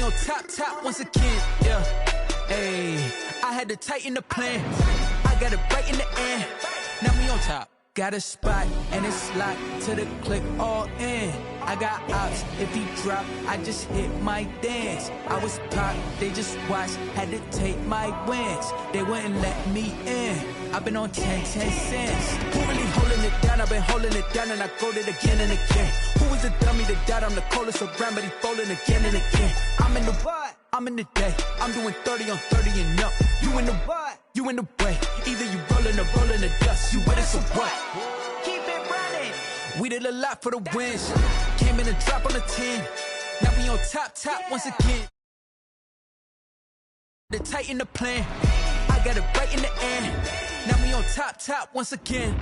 on top once again, yeah. Ayy, I had to tighten the plan. I got it right in the end. Now we on top. Got a spot and it's locked to the click all in. I got ops, if he drop, I just hit my dance. I was popped, they just watched, had to take my wins. They wouldn't let me in. I've been on 10 cents. Who really holding it down? I've been holding it down and I go it again and again. Who was the dummy that died? I'm the coldest around, but he falling again and again. I'm in the what? I'm in the day. I'm doing 30 on 30 and up. You in the what? You in the way. Either you rolling or rolling the dust. You with us or what? Keep it running. We did a lot for the wins. Came in and drop on the 10. Now we on top once again. To tighten the plan. I got it right in the end. Now we on top once again.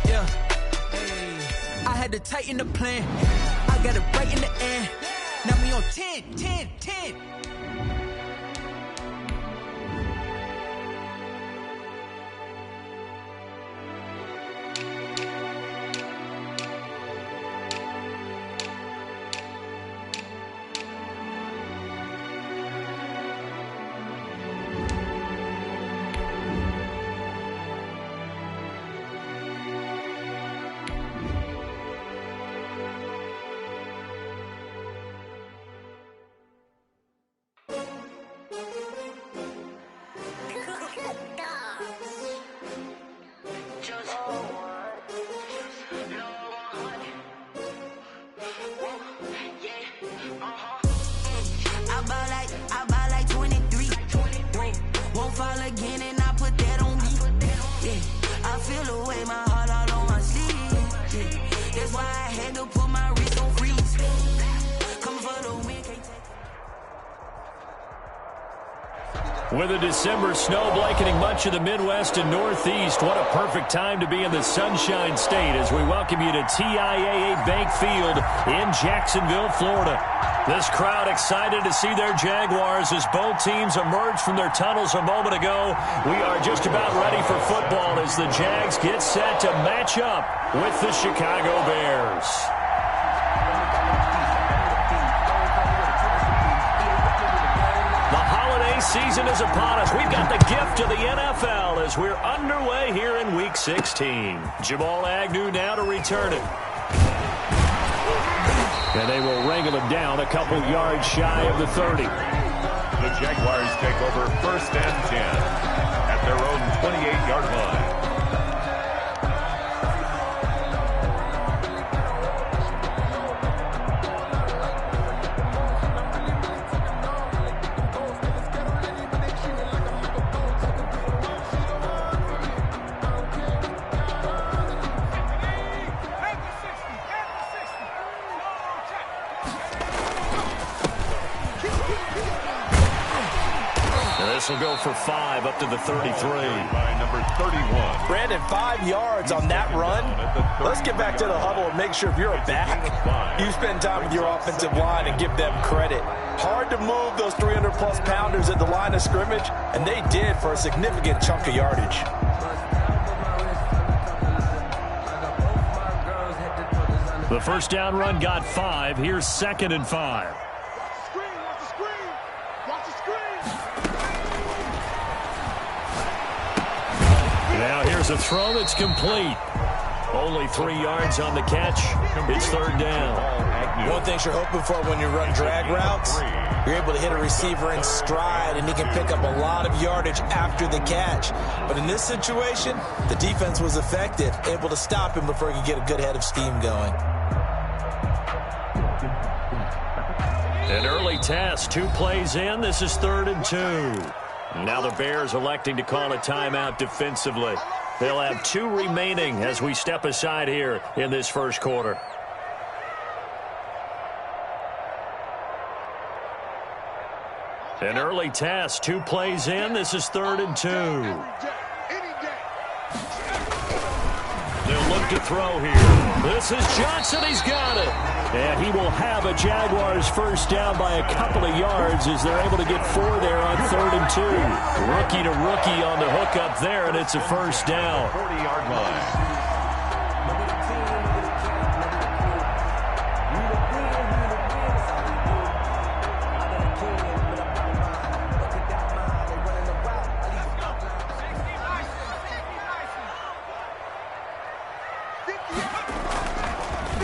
Yeah. Hey. I had to tighten the plan. I got it right in the end. Now we on 10. With a December snow blanketing much of the Midwest and Northeast, what a perfect time to be in the Sunshine State as we welcome you to TIAA Bank Field in Jacksonville, Florida. This crowd excited to see their Jaguars as both teams emerged from their tunnels a moment ago. We are just about ready for football as the Jags get set to match up with the Chicago Bears. Season is upon us. We've got the gift of the NFL as we're underway here in Week 16. Jamal Agnew now to return it. And they will wrangle him down a couple yards shy of the 30. The Jaguars take over 1st and 10 at their own 28-yard line. This will go for 5 up to the 33. By number 31. Brandon, 5 yards on that run. Let's get back to the huddle and make sure if you're a back, you spend time with your offensive line and give them credit. Hard to move those 300-plus pounders at the line of scrimmage, and they did for a significant chunk of yardage. The first down run got 5. Here's 2nd and 5. Now here's a throw that's complete. Only 3 yards on the catch. It's 3rd down. One thing you're hoping for when you run drag routes, you're able to hit a receiver in stride, and he can pick up a lot of yardage after the catch. But in this situation, the defense was effective, able to stop him before he could get a good head of steam going. An early test, 2 plays in. This is 3rd and 2. Now the Bears electing to call a timeout defensively. They'll have 2 remaining as we step aside here in this first quarter. An early test, 2 plays in. This is 3rd and 2. They'll look to throw here. This is Johnson. He's got it. And he will have a Jaguars first down by a couple of yards as they're able to get 4 there on 3rd and 2. Rookie to rookie on the hook up there, and it's a first down. 40-yard line.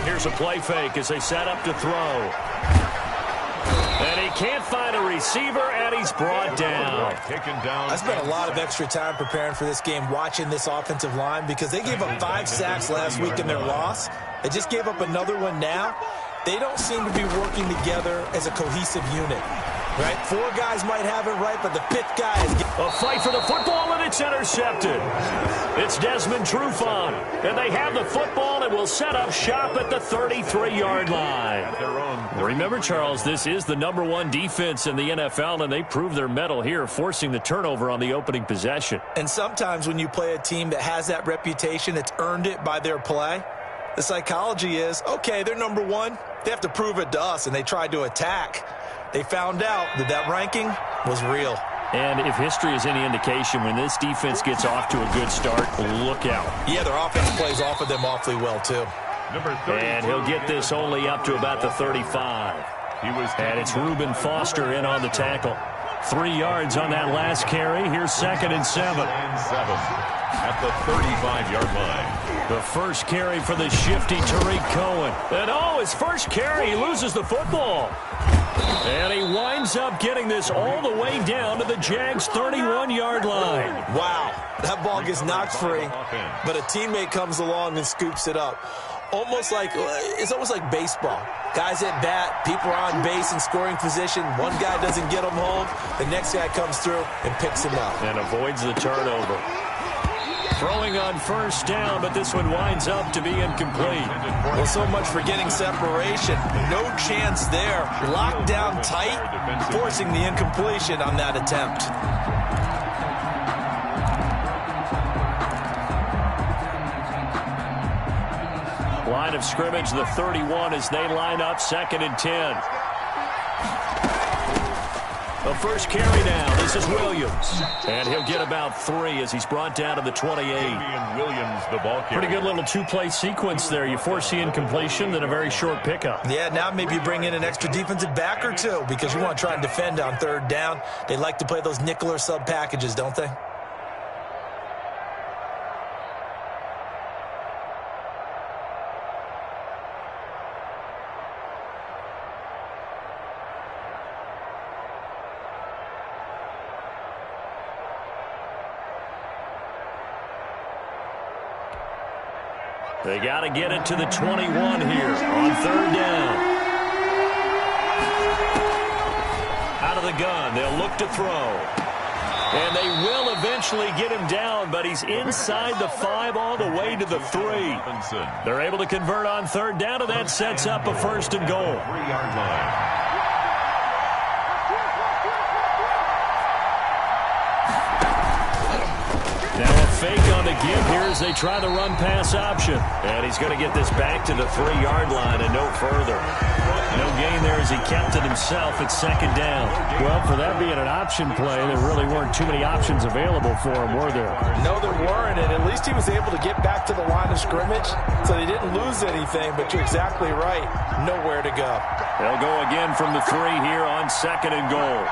Here's a play fake as they set up to throw. And he can't find a receiver, and he's brought down. I spent a lot of extra time preparing for this game, watching this offensive line, because they gave up 5 sacks last week in their loss. They just gave up another one now. They don't seem to be working together as a cohesive unit. Right? 4 guys might have it right, but the 5th guy is... A fight for the football, and it's intercepted. It's Desmond Trufant, and they have the football and will set up shop at the 33-yard line. Remember, Charles, this is the #1 defense in the NFL, and they prove their mettle here, forcing the turnover on the opening possession. And sometimes when you play a team that has that reputation, it's earned it by their play. The psychology is, okay, they're #1. They have to prove it to us, and they tried to attack. They found out that that ranking was real. And if history is any indication, when this defense gets off to a good start, look out. Yeah, their offense plays off of them awfully well, too. And he'll get this only up to about the 35. And it's Reuben Foster in on the tackle. 3 yards on that last carry. Here's 2nd and 7. At the 35-yard line. The first carry for the shifty Tariq Cohen. And his first carry, he loses the football. And he winds up getting this all the way down to the Jags' 31-yard line. Wow, that ball gets knocked free, but a teammate comes along and scoops it up. It's almost like baseball. Guys at bat, people are on base in scoring position. One guy doesn't get him home. The next guy comes through and picks him up. And avoids the turnover. Throwing on first down, but this one winds up to be incomplete. Well, so much for getting separation. No chance there. Locked down tight, forcing the incompletion on that attempt. Line of scrimmage, the 31, as they line up 2nd and 10. The first carry now. This is Williams. And he'll get about 3 as he's brought down to the 28. Williams, the ball carrier. Pretty good little 2-play sequence there. You force the incompletion, then a very short pickup. Yeah, now maybe you bring in an extra defensive back or 2 because you want to try and defend on 3rd down. They like to play those nickel or sub packages, don't they? They got to get it to the 21 here on 3rd down. Out of the gun, they'll look to throw. And they will eventually get him down, but he's inside the 5 all the way to the 3. They're able to convert on 3rd down, and that sets up a 1st and goal. 3-yard line. Now a fake on the give here as they try the run-pass option. And he's going to get this back to the 3-yard line and no further. No gain there as he kept it himself at 2nd down. Well, for that being an option play, there really weren't too many options available for him, were there? No, there weren't, and at least he was able to get back to the line of scrimmage, so they didn't lose anything, but you're exactly right. Nowhere to go. They'll go again from the 3 here on 2nd and goal.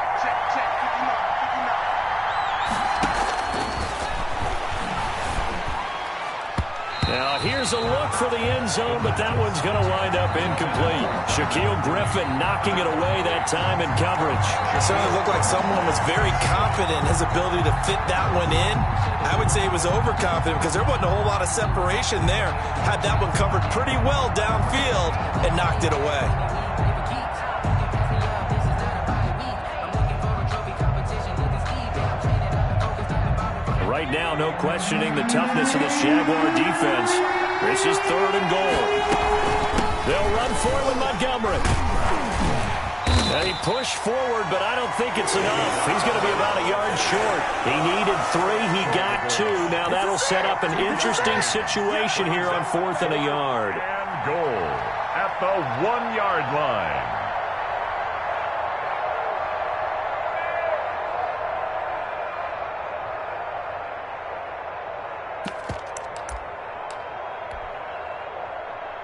Now here's a look for the end zone, but that one's going to wind up incomplete. Shaquille Griffin knocking it away that time in coverage. It certainly looked like someone was very confident in his ability to fit that one in. I would say he was overconfident because there wasn't a whole lot of separation there. Had that one covered pretty well downfield and knocked it away. Right now, no questioning the toughness of this Jaguar defense. This is 3rd and goal. They'll run for it with Montgomery. And he pushed forward, but I don't think it's enough. He's going to be about a yard short. He needed 3. He got 2. Now that'll set up an interesting situation here on 4th and a yard. And goal at the 1-yard line.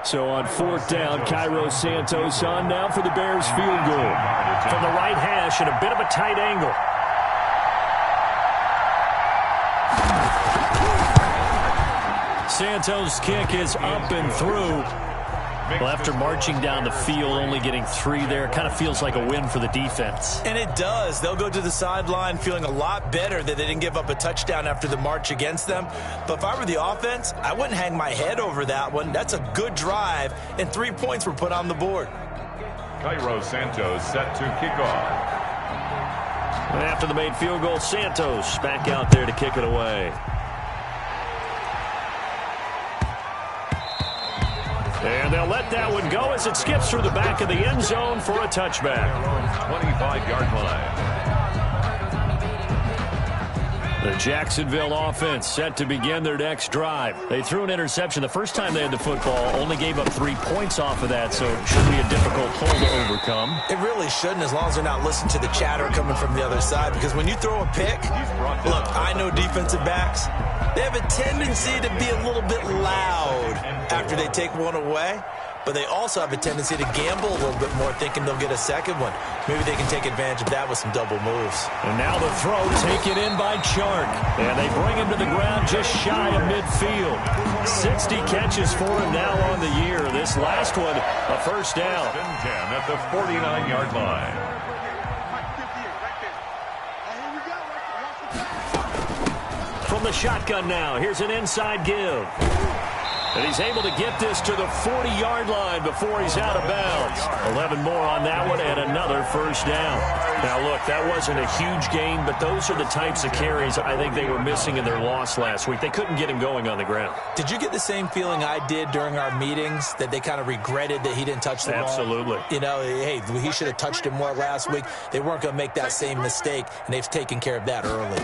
So on 4th down, Cairo Santos on now for the Bears field goal. From the right hash at a bit of a tight angle. Santos' kick is up and through. Well, after marching down the field, only getting 3 there, kind of feels like a win for the defense. And it does. They'll go to the sideline feeling a lot better that they didn't give up a touchdown after the march against them. But if I were the offense, I wouldn't hang my head over that one. That's a good drive, and 3 points were put on the board. Cairo Santos set to kick off. And after the made field goal, Santos back out there to kick it away. And they'll let that one go as it skips through the back of the end zone for a touchback. 25-yard line. The Jacksonville offense set to begin their next drive. They threw an interception the first time they had the football, only gave up 3 points off of that, so it should be a difficult hole to overcome. It really shouldn't, as long as they're not listening to the chatter coming from the other side, because when you throw a pick, look, I know defensive backs, they have a tendency to be a little bit loud after they take one away, but they also have a tendency to gamble a little bit more, thinking they'll get a second one. Maybe they can take advantage of that with some double moves. And now the throw taken in by Chark. And they bring him to the ground just shy of midfield. 60 catches for him now on the year. This last one, a first down. 10 at the 49-yard line. From the shotgun now, here's an inside give. And he's able to get this to the 40-yard line before he's out of bounds. 11 more on that one and another first down. Now, look, that wasn't a huge gain, but those are the types of carries I think they were missing in their loss last week. They couldn't get him going on the ground. Did you get the same feeling I did during our meetings, that they kind of regretted that he didn't touch the ball? Absolutely. You know, hey, he should have touched it more last week. They weren't going to make that same mistake, and they've taken care of that early.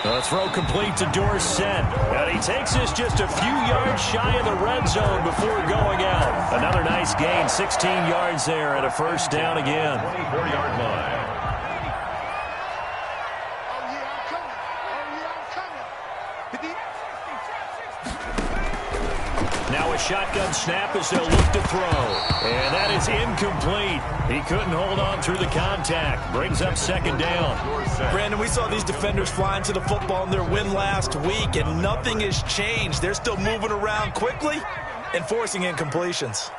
The throw complete to Dorsett. And he takes this just a few yards shy of the red zone before going out. Another nice gain, 16 yards there and a first down again. 24-yard line. Now a shotgun snap as they'll look to throw. And that is incomplete. He couldn't hold on through the contact. Brings up second down. Brandon, we saw these defenders flying to the football in their win last week, and nothing has changed. They're still moving around quickly and forcing incompletions.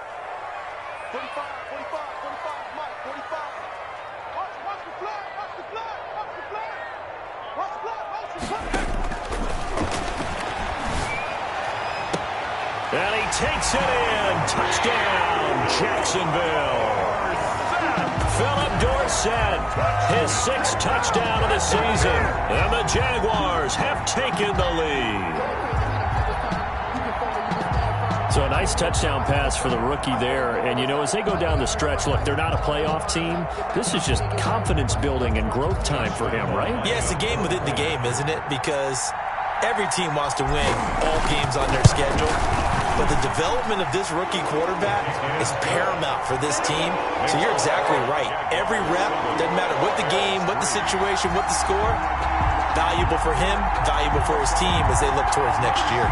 45, 45, 45, Mike, 45. Watch the flag, watch the flag, watch the flag. Watch the flag, watch the flag. And he takes it in. Touchdown, Jacksonville. Philip Dorsett, his 6th touchdown of the season. And the Jaguars have taken the lead. So a nice touchdown pass for the rookie there. And, you know, as they go down the stretch, look, they're not a playoff team. This is just confidence building and growth time for him, right? Yeah, it's a game within the game, isn't it? Because every team wants to win all games on their schedule. But the development of this rookie quarterback is paramount for this team. So you're exactly right. Every rep, doesn't matter what the game, what the situation, what the score, valuable for him, valuable for his team as they look towards next year.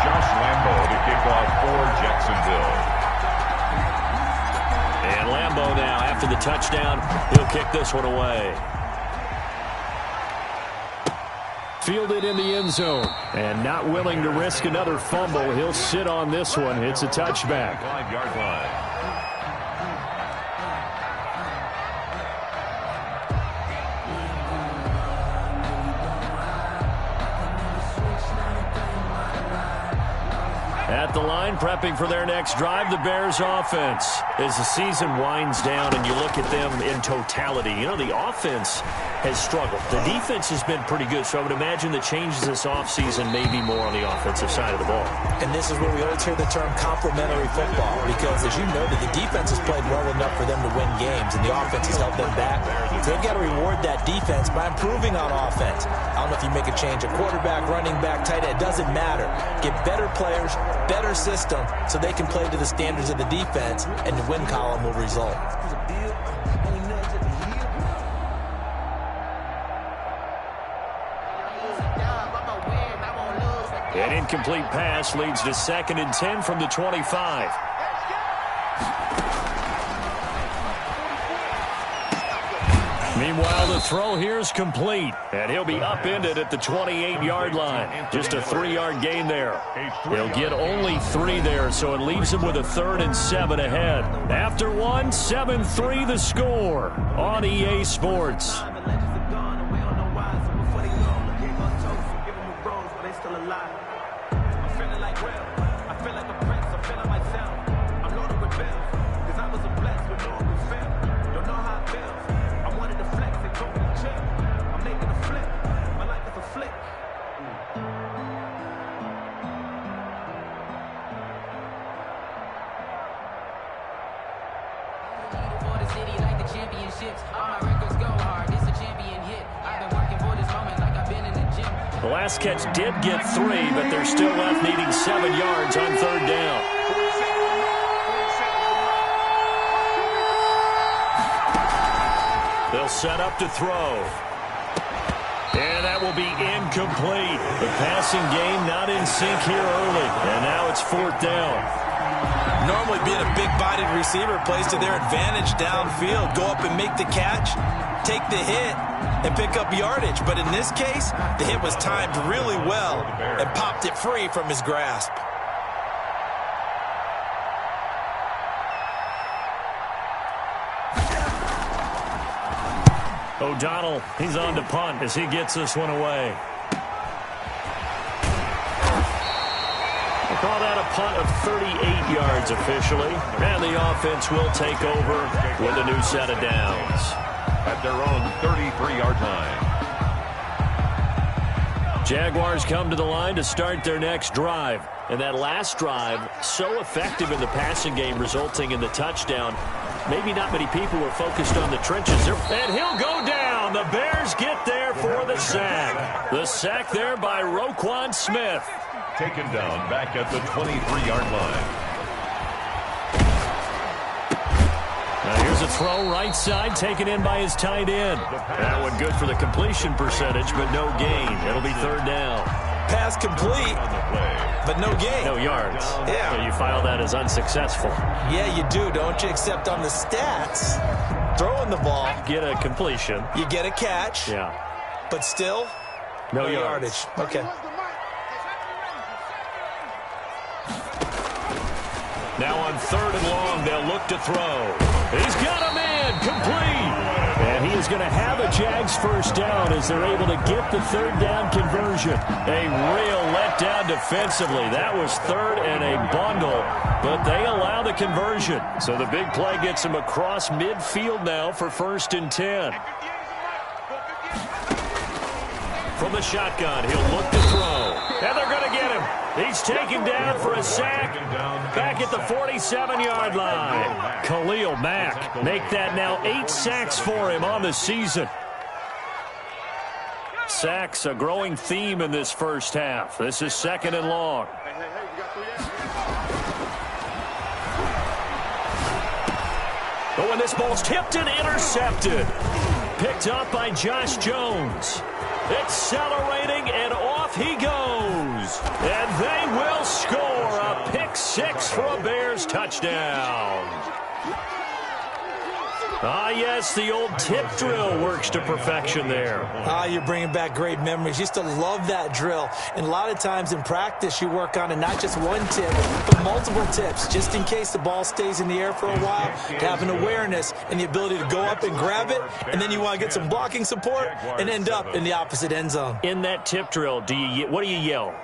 Josh Lambo to kick off for Jacksonville. And Lambo now, after the touchdown, he'll kick this one away. Fielded in the end zone. And not willing to risk another fumble. He'll sit on this one. It's a touchback. 5-yard line. At the line, prepping for their next drive, the Bears offense. As the season winds down and you look at them in totality, you know, the offense has struggled. The defense has been pretty good, so I would imagine the changes this offseason may be more on the offensive side of the ball. And this is where we always hear the term complementary football, because as you noted, the defense has played well enough for them to win games, and the offense has held them back. So they've got to reward that defense by improving on offense. I don't know if you make a change at quarterback, running back, tight end, it doesn't matter. Get better players, better system, so they can play to the standards of the defense, and the win column will result. An incomplete pass leads to 2nd and 10 from the 25. Meanwhile, the throw here is complete, and he'll be upended at the 28-yard line. Just a 3-yard gain there. He'll get only 3 there, so it leaves him with a 3rd and 7 ahead. After one, 7-3 the score on EA Sports. The last catch did get 3, but they're still left needing 7 yards on 3rd down. They'll set up to throw. And that will be incomplete. The passing game not in sync here early. And now it's 4th down. Normally being a big-bodied receiver plays to their advantage downfield. Go up and make the catch, take the hit, and pick up yardage. But in this case, the hit was timed really well and popped it free from his grasp. O'Donnell, he's on to punt as he gets this one away. We'll call that a punt of 38 yards officially. And the offense will take over with a new set of downs. At their own 33-yard line. Jaguars come to the line to start their next drive. And that last drive, so effective in the passing game, resulting in the touchdown. Maybe not many people were focused on the trenches. And he'll go down. The Bears get there for the sack. The sack there by Roquan Smith. Taken down back at the 23-yard line. Now here's a throw right side, taken in by his tight end. That one good for the completion percentage, but no gain. It'll be 3rd down. Pass complete, but no gain. No yards. Yeah. So you file that as unsuccessful. Yeah, you do, don't you? Except on the stats, throwing the ball. Get a completion. You get a catch. Yeah. But still, no yardage. Okay. Now on 3rd and long, they'll look to throw. He's got a man, complete. And he is going to have a Jags first down as they're able to get the 3rd down conversion. A real letdown defensively. That was 3rd and a bundle, but they allow the conversion. So the big play gets him across midfield now for 1st and 10. From the shotgun, he'll look to throw. And they're going to get him. He's taken down for a sack back at the 47-yard line. Khalil Mack make that now 8 sacks for him on the season. Sacks a growing theme in this first half. This is 2nd and long. But when this ball's tipped and intercepted, picked up by Josh Jones. Accelerating, and off he goes. And they will score a pick 6 for a Bears touchdown. Ah, yes, the old tip drill works to perfection there. Ah, you're bringing back great memories. Used to love that drill. And a lot of times in practice, you work on it, not just one tip, but multiple tips, just in case the ball stays in the air for a while, to have an awareness and the ability to go up and grab it, and then you want to get some blocking support and end up in the opposite end zone. In that tip drill, what do you yell?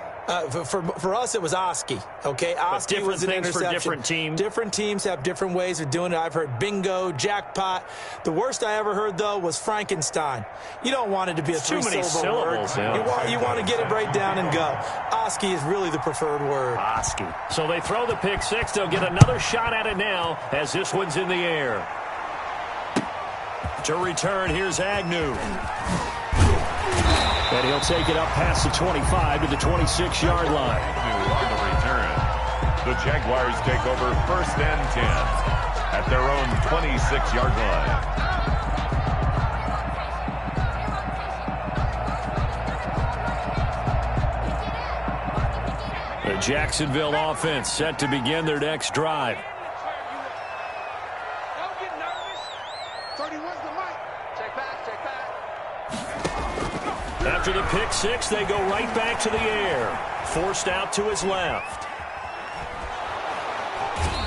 For us, it was Oski. Okay, Oski was an interception. For different teams. Different teams have different ways of doing it. I've heard bingo, jackpot. The worst I ever heard, though, was Frankenstein. You don't want it to be a three-syllable word. Yeah. You want to get it right down and go. Oski is really the preferred word. Oski. So they throw the pick 6. They'll get another shot at it now as this one's in the air. To return, here's Agnew. And he'll take it up past the 25 to the 26-yard line. On the return, the Jaguars take over 1st and 10 at their own 26-yard line. The Jacksonville offense set to begin their next drive. 31's the mic. Check back, check back. After the pick six, they go right back to the air. Forced out to his left.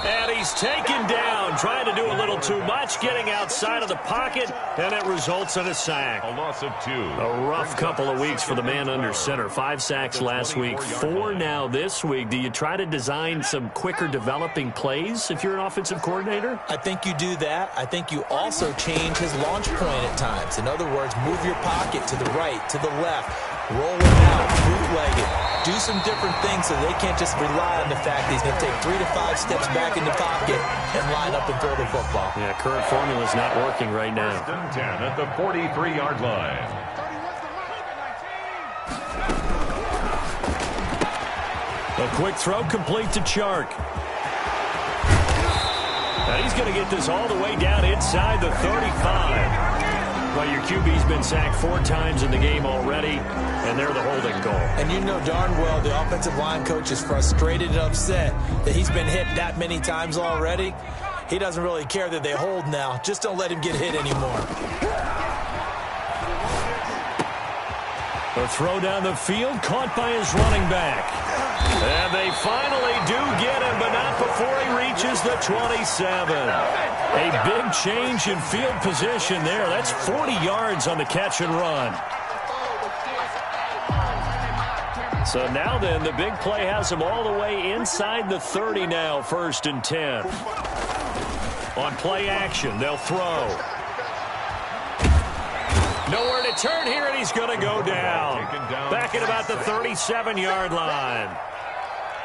And he's taken down, trying to do a little too much, getting outside of the pocket, and it results in a sack. A loss of 2. A rough couple of weeks for the man under center. 5 sacks last week, 4 now this week. Do you try to design some quicker developing plays if you're an offensive coordinator? I think you do that. I think you also change his launch point at times. In other words, move your pocket to the right, to the left, roll it out, bootleg it. Do some different things so they can't just rely on the fact that he's going to take 3 to 5 steps back in the pocket and line up and throw the football. Yeah, current formula is not working right now. 10 at the 43-yard line. 31's the mic. A quick throw complete to Chark. Now he's going to get this all the way down inside the 35. Well, your QB's been sacked 4 times in the game already, and they're the holding goal. And you know darn well the offensive line coach is frustrated and upset that he's been hit that many times already. He doesn't really care that they hold now. Just don't let him get hit anymore. A throw down the field, caught by his running back. And they finally do get him, but not before he reaches the 27. A big change in field position there. That's 40 yards on the catch and run. So now then, the big play has him all the way inside the 30 now, 1st and 10. On play action, they'll throw. Nowhere to turn here, and he's going to go down. Back at about the 37-yard line.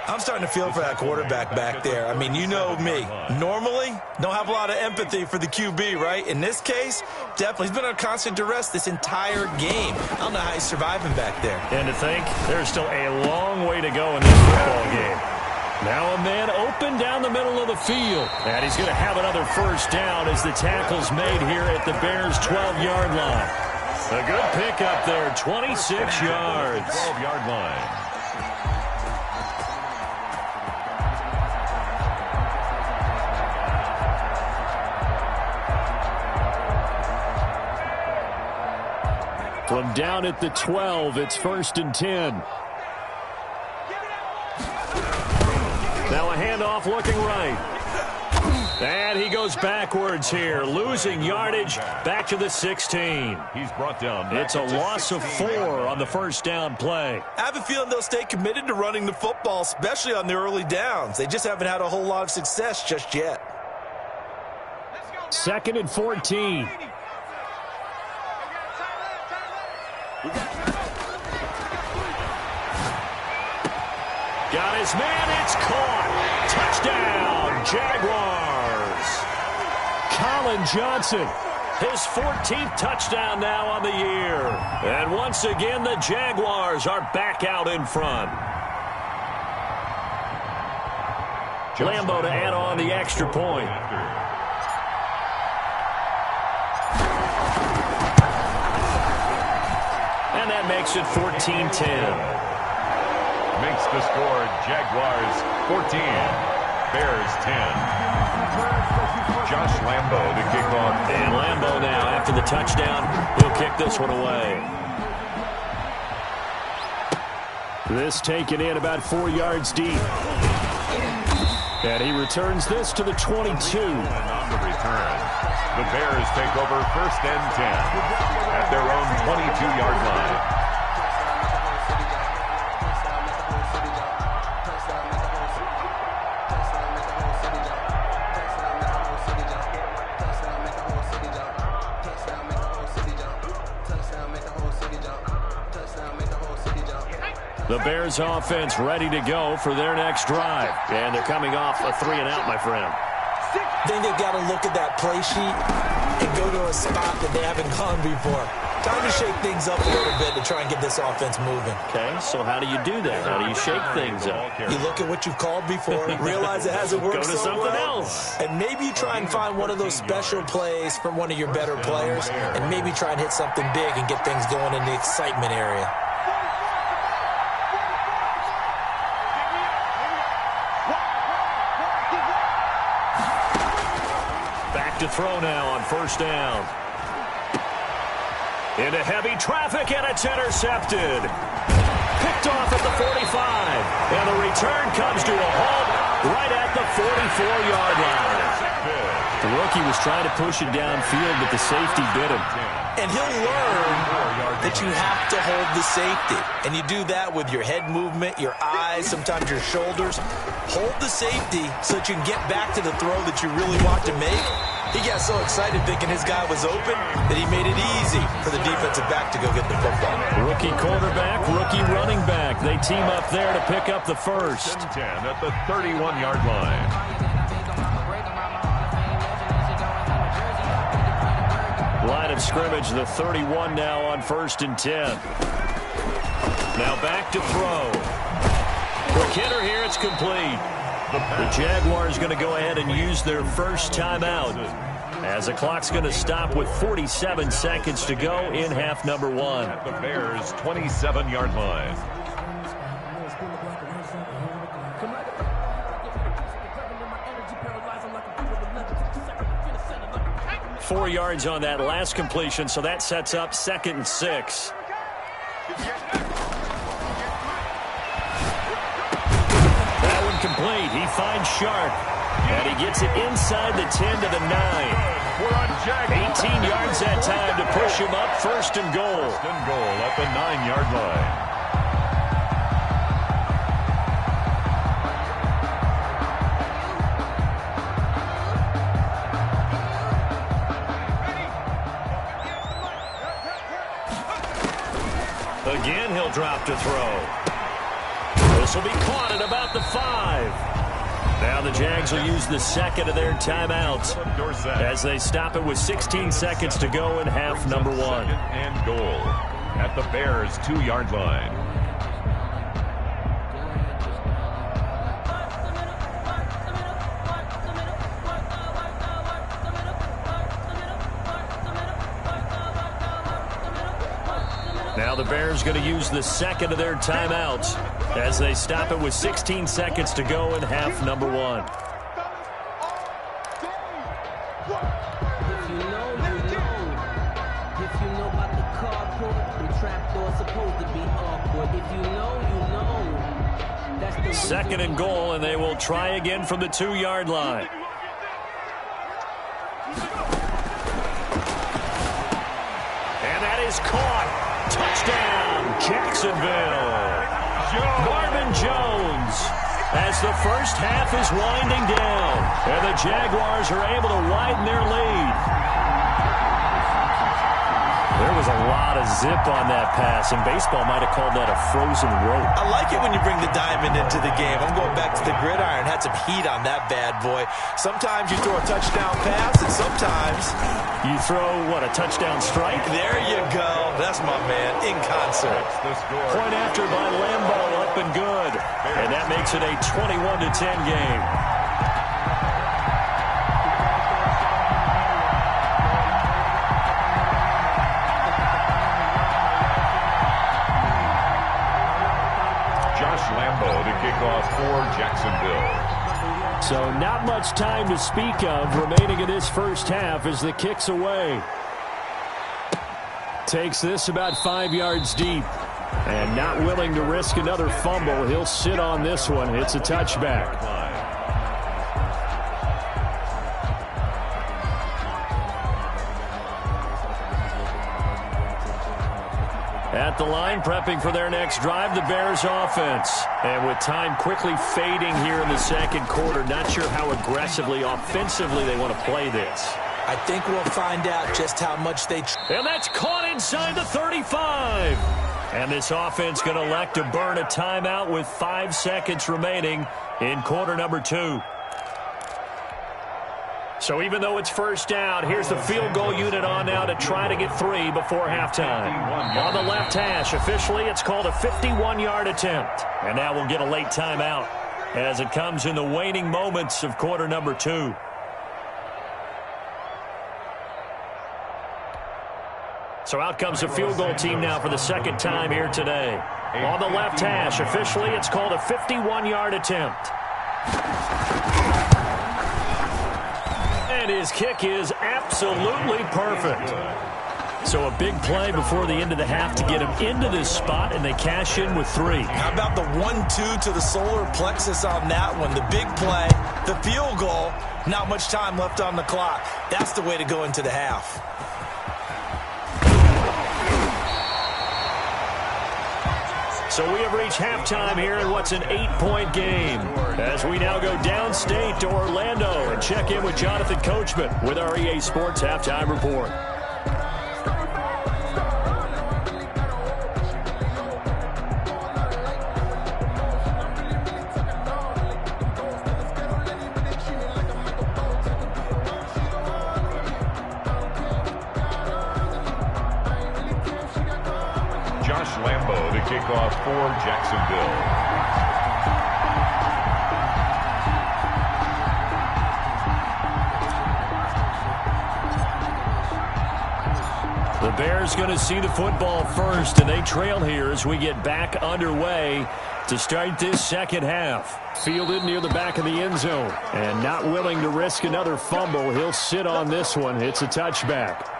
I'm starting to feel for that quarterback back there. I mean, you know me. Normally, don't have a lot of empathy for the QB, right? In this case, definitely. He's been under constant duress this entire game. I don't know how he's surviving back there. And to think, there's still a long way to go in this football game. Now a man open down the middle of the field. And he's going to have another 1st down as the tackle's made here at the Bears' 12-yard line. A good pickup there, 26 yards. 12-yard line. From down at the 12, it's 1st and 10. Now a handoff looking right. And he goes backwards here, losing yardage back to the 16. He's brought down. It's a loss of 4 on the 1st down play. I have a feeling they'll stay committed to running the football, especially on the early downs. They just haven't had a whole lot of success just yet. 2nd and 14. Got his man, it's caught. Touchdown, Jaguars. Colin Johnson, his 14th touchdown now on the year. And once again, the Jaguars are back out in front. Lambo to add on the extra point. And that makes it 14-10. Makes the score Jaguars 14, Bears 10. Josh Lambo to kick off. And Lambo now, after the touchdown, he'll kick this one away. This taken in about 4 yards deep. And he returns this to the 22. And on the return, the Bears take over 1st and 10 at their own 22-yard line. The Bears offense ready to go for their next drive. And they're coming off a 3-and-out, my friend. I think they've got to look at that play sheet and go to a spot that they haven't gone before. Time to shake things up a little bit to try and get this offense moving. Okay, so how do you do that? How do you shake things up? You look at what you've called before, realize it hasn't worked Go to so something well, else. and maybe you try and find one of those special plays from one of your better players, and maybe try and hit something big and get things going in the excitement area. back to throw now on first down. Into heavy traffic, and it's intercepted. Picked off at the 45. And the return comes to a halt right at the 44-yard line. The rookie was trying to push it downfield, but the safety bit him. And he'll learn that you have to hold the safety. And you do that with your head movement, your eyes, sometimes your shoulders. Hold the safety so that you can get back to the throw that you really want to make. He got so excited thinking his guy was open that he made it easy for the defensive back to go get the football. Rookie quarterback, rookie running back. They team up there to pick up the first. 10 at the 31-yard line. Line of scrimmage, the 31 now on 1st and 10. Now back to throw. Quick hitter here, it's complete. The Jaguars going to go ahead and use their first timeout as the clock's going to stop with 47 seconds to go in half number 1. At the Bears' 27-yard line. 4 yards on that last completion, so that sets up 2nd and 6. That one complete. He finds Sharp, and he gets it inside the 10 to the 9. We're on jags. 18 yards that time to push him up 1st and goal. 1st and goal at the 9-yard line. Again, he'll drop to throw. This will be caught at about the 5. Now the Jags will use the second of their timeouts as they stop it with 16 seconds to go in half number 1. 2nd and goal at the Bears' 2-yard line. Now the Bears going to use the second of their timeouts as they stop it with 16 seconds to go in half number 1. If you know, you know. If you know about the carport, the trapdoor's supposed to be awkward. If you know, you know. That's the 2nd and goal, and they will try again from the 2-yard line. And that is caught. Touchdown, Jacksonville. Marvin Jones as the first half is winding down. And the Jaguars are able to widen their lead. There was a lot of zip on that pass, and baseball might have called that a frozen rope. I like it when you bring the diamond into the game. I'm going back to the gridiron. Had some heat on that bad boy. Sometimes you throw a touchdown pass, and sometimes you throw, what, a touchdown strike? There you go. That's my man, in concert. Point after by Lambeau, up and good. And that makes it a 21-10 game. Lambeau to kick off for Jacksonville. So not much time to speak of remaining in this first half as the kick's away. Takes this about 5 yards deep. And not willing to risk another fumble. He'll sit on this one. It's a touchback. At the line, prepping for their next drive, the Bears offense. And with time quickly fading here in the second quarter, not sure how aggressively, offensively they want to play this. I think we'll find out just how much they... And that's caught inside the 35. And this offense going to elect to burn a timeout with 5 seconds remaining in quarter number 2. So even though it's first down, here's the field goal unit on now to try to get 3 before halftime. On the left hash, officially it's called a 51-yard attempt. And now we'll get a late timeout as it comes in the waning moments of quarter number 2. So out comes the field goal team now for the second time here today. On the left hash, officially it's called a 51-yard attempt. And his kick is absolutely perfect. So a big play before the end of the half to get him into this spot, and they cash in with 3. How about the 1-2 to the solar plexus on that one? The big play, the field goal, not much time left on the clock. That's the way to go into the half. So we have reached halftime here in what's an 8-point game, as we now go downstate to Orlando and check in with Jonathan Coachman with our EA Sports Halftime Report. Kickoff for Jacksonville. The Bears going to see the football first, and they trail here as we get back underway to start this second half. Fielded near the back of the end zone, and not willing to risk another fumble. He'll sit on this one. It's a touchback.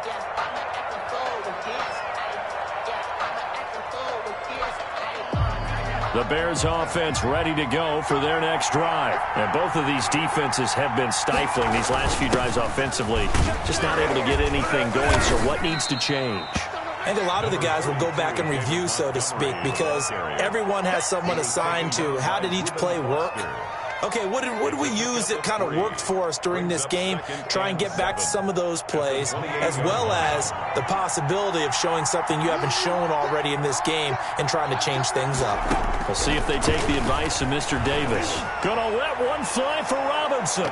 The Bears offense ready to go for their next drive. And both of these defenses have been stifling these last few drives offensively. Just not able to get anything going, so what needs to change? I think a lot of the guys will go back and review, so to speak, because everyone has someone assigned to how did each play work. Okay, what did we use that kind of worked for us during this game? Try and get back to some of those plays, as well as the possibility of showing something you haven't shown already in this game and trying to change things up. We'll see if they take the advice of Mr. Davis. Gonna let one fly for Robinson.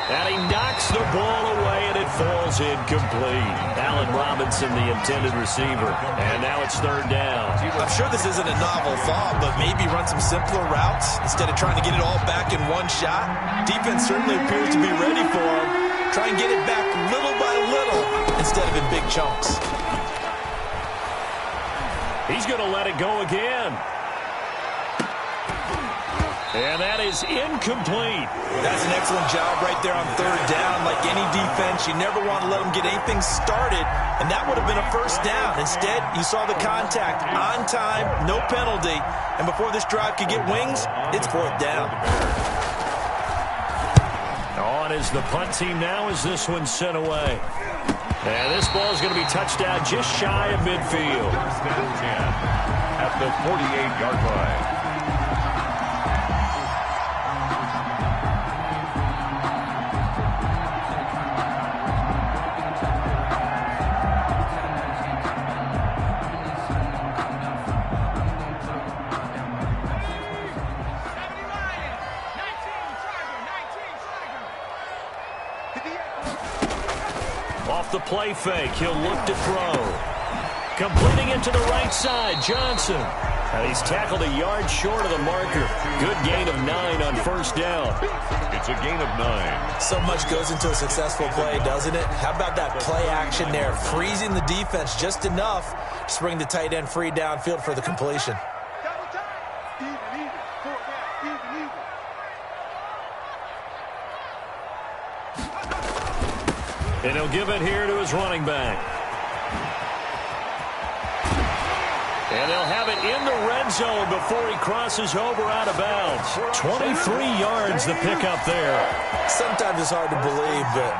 And he knocks the ball away, and it falls incomplete. Allen Robinson, the intended receiver. And now it's third down. I'm sure this isn't a novel thought, but maybe run some simpler routes instead of trying to get it all back in one shot. Defense certainly appears to be ready for him. Try and get it back little by little instead of in big chunks. He's going to let it go again. And that is incomplete. That's an excellent job right there on third down. Like any defense, you never want to let them get anything started, and that would have been a first down. Instead, you saw the contact on time, no penalty, and before this drive could get wings, it's fourth down. On is the punt team now as this one's sent away. And this ball is going to be touched down just shy of midfield. First and 10 at the 48-yard line. Off the play fake, he'll look to throw. Completing it to the right side, Johnson. And he's tackled a yard short of the marker. Good gain of 9 on first down. It's a gain of 9. So much goes into a successful play, doesn't it? How about that play action there? Freezing the defense just enough to bring the tight end free downfield for the completion. And he'll give it here to his running back. And they'll have it in the red zone before he crosses over out of bounds. 23 yards the pickup there. Sometimes it's hard to believe, but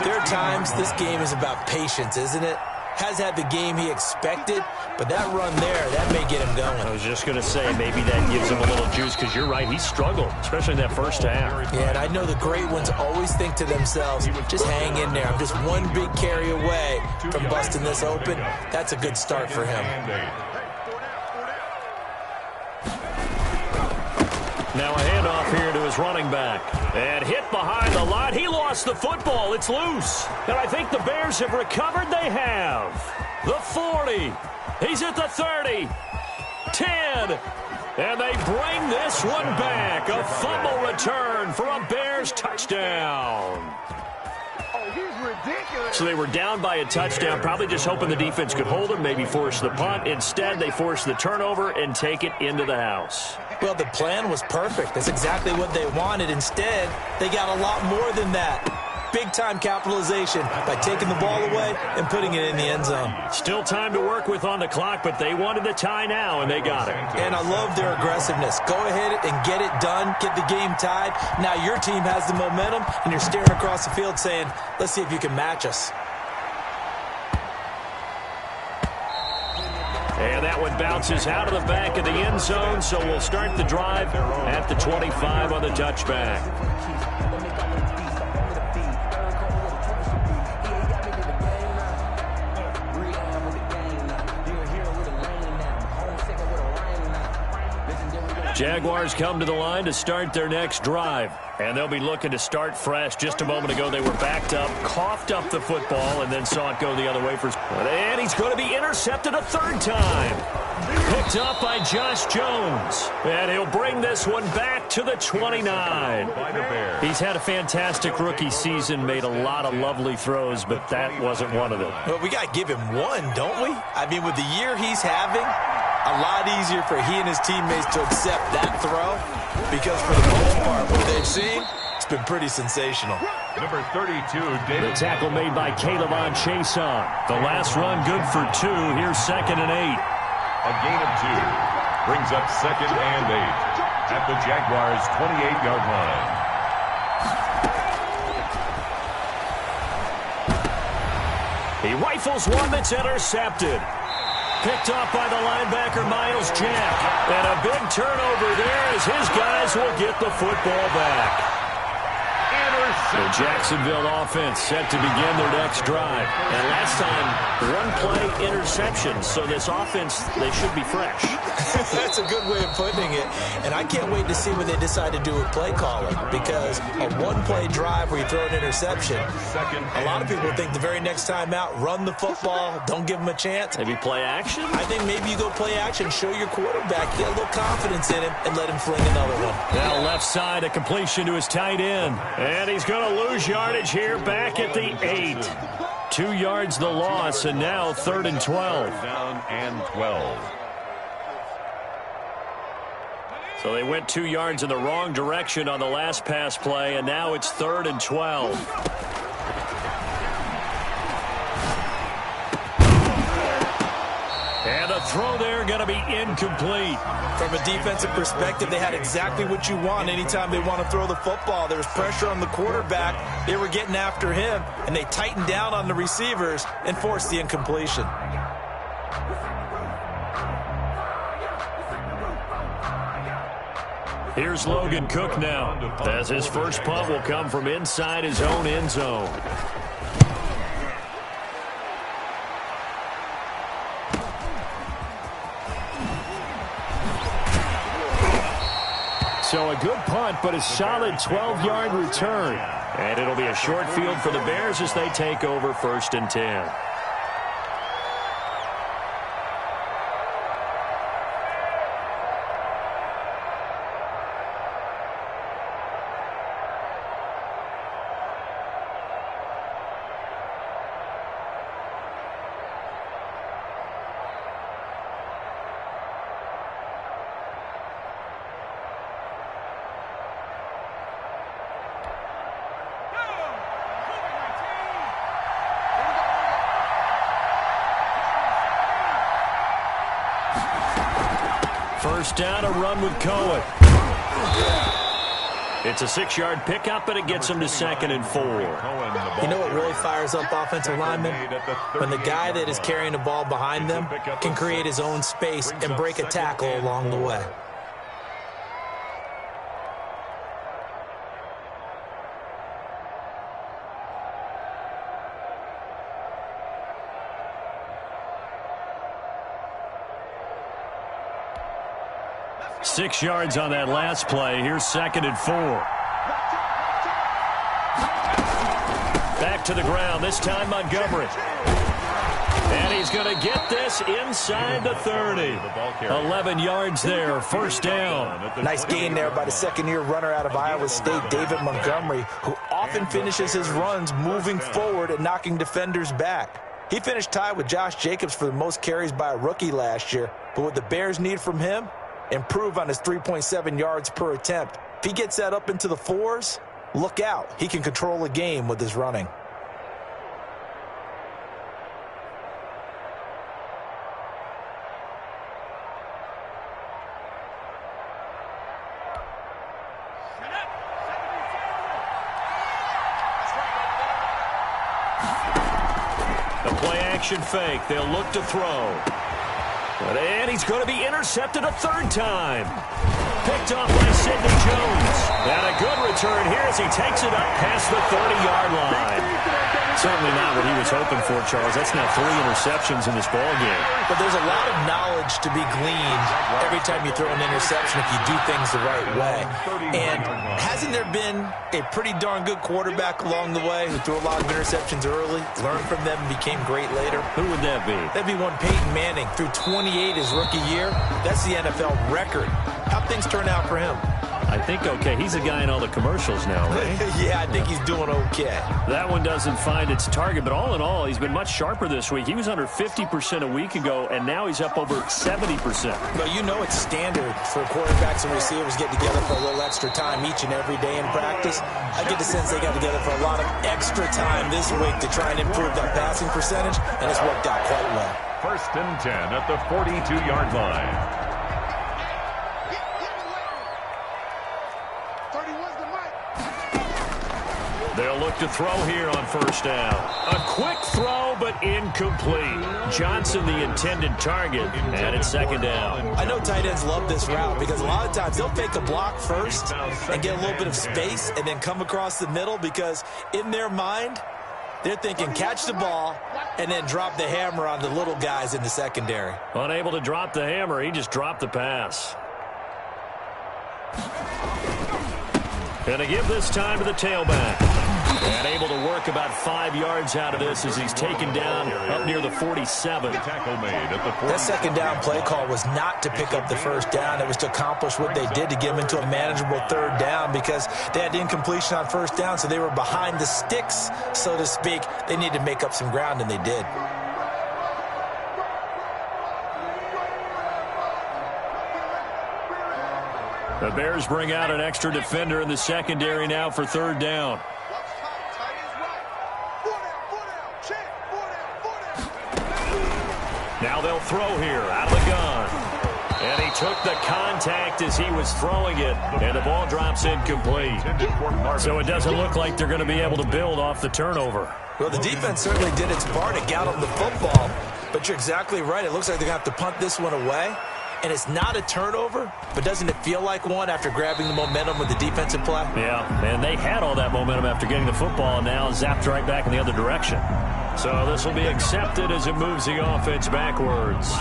there are times this game is about patience, isn't it? Has had the game he expected, but that run there, that may get him going. I was just going to say, maybe that gives him a little juice, because you're right, he struggled, especially in that first half. Yeah, and I know the great ones always think to themselves, just hang in there. I'm just one big carry away from busting this open. That's a good start for him. Now a handoff here to his running back. And hit behind the line. He lost the football. It's loose. And I think the Bears have recovered. They have. The 40. He's at the 30. 10. And they bring this one back. A fumble return for a Bears touchdown. So they were down by a touchdown, probably just hoping the defense could hold them, maybe force the punt. Instead, they force the turnover and take it into the house. Well, the plan was perfect. That's exactly what they wanted. Instead, they got a lot more than that. big-time capitalization by taking the ball away and putting it in the end zone. Still time to work with on the clock, but they wanted the tie now, and they got it. And I love their aggressiveness. Go ahead and get it done, get the game tied. Now your team has the momentum, and you're staring across the field saying, let's see if you can match us. And that one bounces out of the back of the end zone, so we'll start the drive at the 25 on the touchback. Jaguars come to the line to start their next drive. And they'll be looking to start fresh. Just a moment ago, they were backed up, coughed up the football, and then saw it go the other way. And he's going to be intercepted a third time. Picked up by Josh Jones. And he'll bring this one back to the 29. He's had a fantastic rookie season, made a lot of lovely throws, but that wasn't one of them. Well, we got to give him one, don't we? I mean, with the year he's having, a lot easier for he and his teammates to accept that throw, because for the most part, what they've seen, it's been pretty sensational. Number 32, David. The tackle made by Caleb Chason. The last run good for 2. Here's 2nd and 8. A gain of 2 brings up 2nd and 8 at the Jaguars' 28-yard line. He rifles one that's intercepted. Picked off by the linebacker, Miles Jack. And a big turnover there as his guys will get the football back. The Jacksonville offense set to begin their next drive. And last time, one-play interception. So this offense, they should be fresh. That's a good way of putting it. And I can't wait to see when they decide to do with play calling, because a one-play drive where you throw an interception, a lot of people think the very next time out, run the football, don't give them a chance. Maybe play action? I think maybe you go play action, show your quarterback, get a little confidence in him, and let him fling another one. Now left side, a completion to his tight end. And he's going to lose yardage here back at the 8. 2 yards the loss, and now 3rd and 12. Down and 12. So they went 2 yards in the wrong direction on the last pass play, and now it's 3rd and 12. And the throw there going to be incomplete. From a defensive perspective, they had exactly what you want anytime they want to throw the football. There was pressure on the quarterback. They were getting after him, and they tightened down on the receivers and forced the incompletion. Here's Logan Cook now, as his first punt will come from inside his own end zone. So a good punt, but a solid 12-yard return. And it'll be a short field for the Bears as they take over 1st and 10. First down, a run with Cohen. It's a 6-yard pickup, and it gets him to 2nd and 4. You know what really fires up offensive linemen? When the guy that is carrying the ball behind them can create his own space and break a tackle along the way. Six yards on that last play. Here's 2nd and 4. Back to the ground, this time Montgomery. And he's going to get this inside the 30. 11 yards there, first down. Nice gain there by the second-year runner out of Iowa State, David Montgomery, who often finishes his runs moving forward and knocking defenders back. He finished tied with Josh Jacobs for the most carries by a rookie last year, but what the Bears need from him, improve on his 3.7 yards per attempt. If he gets that up into the 4s, look out. He can control a game with his running. The play-action fake. They'll look to throw. And he's going to be intercepted a third time. Picked off by Sidney Jones. And a good return here as he takes it up past the 30-yard line. Certainly not what he was hoping for, Charles. That's now 3 interceptions in this ballgame. But there's a lot of knowledge to be gleaned every time you throw an interception if you do things the right way. And hasn't there been a pretty darn good quarterback along the way who threw a lot of interceptions early, learned from them, and became great later? Who would that be? That'd be one Peyton Manning. Threw 28 his rookie year. That's the NFL record. How'd things turn out for him? I think okay. He's a guy in all the commercials now, right? Yeah, I think he's doing okay. That one doesn't find its target, but all in all, he's been much sharper this week. He was under 50% a week ago, and now he's up over 70%. Well, you know it's standard for quarterbacks and receivers get together for a little extra time each and every day in practice. I get the sense they got together for a lot of extra time this week to try and improve that passing percentage, and it's worked out quite well. 1st and 10 at the 42-yard line. They'll look to throw here on 1st down. A quick throw, but incomplete. Johnson, the intended target, and it's 2nd down. I know tight ends love this route because a lot of times they'll fake a block first and get a little bit of space and then come across the middle because in their mind, they're thinking catch the ball and then drop the hammer on the little guys in the secondary. Unable to drop the hammer, he just dropped the pass. Going to give this time to the tailback. And able to work about 5 yards out of this as he's taken down up near the 47. Tackle made at the 40. That 2nd down play call was not to pick up the 1st down. It was to accomplish what they did to get them into a manageable 3rd down because they had incompletion on 1st down, so they were behind the sticks, so to speak. They needed to make up some ground, and they did. The Bears bring out an extra defender in the secondary now for 3rd down. Now they'll throw here out of the gun. And he took the contact as he was throwing it, and the ball drops incomplete. So it doesn't look like they're going to be able to build off the turnover. Well, the defense certainly did its part to get them the football, but you're exactly right. It looks like they're going to have to punt this one away. And it's not a turnover, but doesn't it feel like one after grabbing the momentum with the defensive play? Yeah, and they had all that momentum after getting the football, and now zapped right back in the other direction. So this will be accepted as it moves the offense backwards.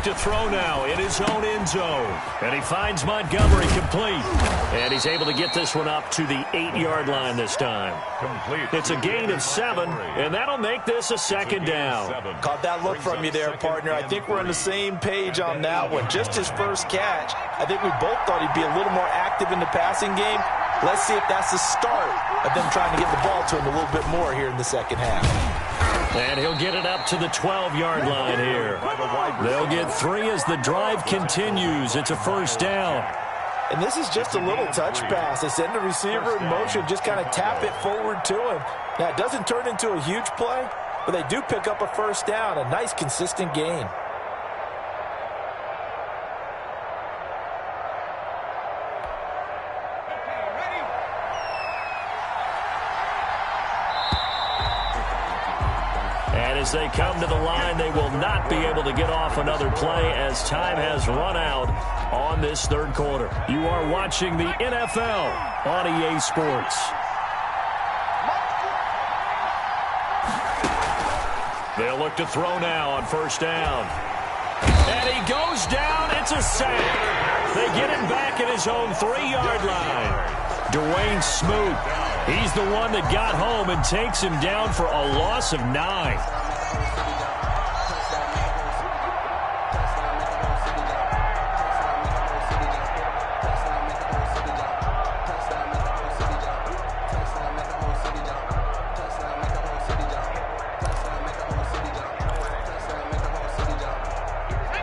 To throw now in his own end zone. And he finds Montgomery complete. And he's able to get this one up to the 8-yard line this time. Complete. It's a gain of 7, and that'll make this a 2nd down. Caught that look from you there, partner. I think we're on the same page on that one. Just his first catch. I think we both thought he'd be a little more active in the passing game. Let's see if that's the start of them trying to get the ball to him a little bit more here in the 2nd half. And he'll get it up to the 12-yard line here. They'll get 3 as the drive continues. It's a 1st down. And this is just a little touch pass. They send the receiver in motion, just kind of tap it forward to him. Now, it doesn't turn into a huge play, but they do pick up a 1st down, a nice, consistent gain. As they come to the line, they will not be able to get off another play as time has run out on this 3rd quarter. You are watching the NFL on EA Sports. They'll look to throw now on 1st down. And he goes down. It's a sack. They get him back at his own 3-yard line. Dwayne Smoot, he's the one that got home and takes him down for a loss of 9.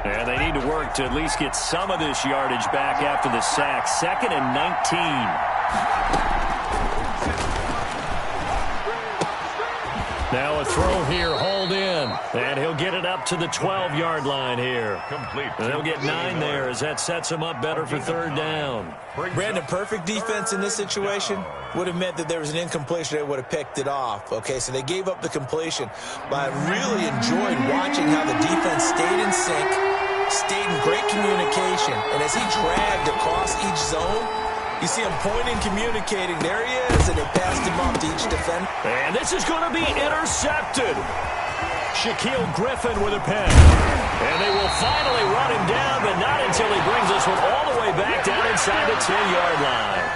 And they need to work to at least get some of this yardage back after the sack. 2nd and 19. Now a throw here, hauled in. And he'll get it up to the 12-yard line here. Complete. And they'll get 9 there as that sets him up better for 3rd down. Brandon, perfect defense in this situation would have meant that there was an incompletion. They would have picked it off. Okay, so they gave up the completion. But I really enjoyed watching how the defense stayed in sync, stayed in great communication. And as he dragged across each zone, you see him pointing, communicating. There he is, and they passed him off to each defender. And this is going to be intercepted. Shaquille Griffin with a pen. And they will finally run him down, but not until he brings this one all the way back down inside the 10-yard line.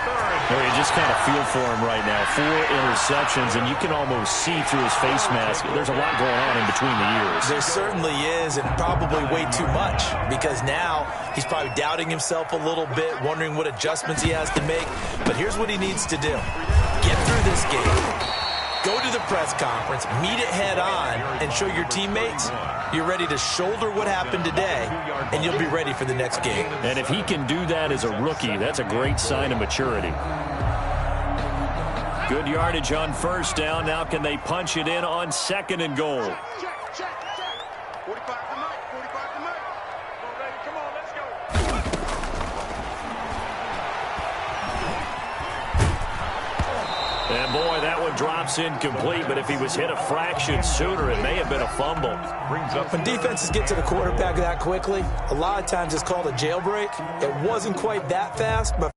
Well, you just kind of feel for him right now. 4 interceptions, and you can almost see through his face mask. There's a lot going on in between the ears. There certainly is, and probably way too much, because now he's probably doubting himself a little bit, wondering what adjustments he has to make. But here's what he needs to do. Get through this game. Go to the press conference, meet it head on, and show your teammates you're ready to shoulder what happened today, and you'll be ready for the next game. And if he can do that as a rookie, that's a great sign of maturity. Good yardage on 1st down. Now can they punch it in on 2nd and goal? Check, check, check. 45 to Mike, 45 to Mike. Come on, let's go. And boy, that one drops incomplete, but if he was hit a fraction sooner, it may have been a fumble. When defenses get to the quarterback that quickly, a lot of times it's called a jailbreak. It wasn't quite that fast, but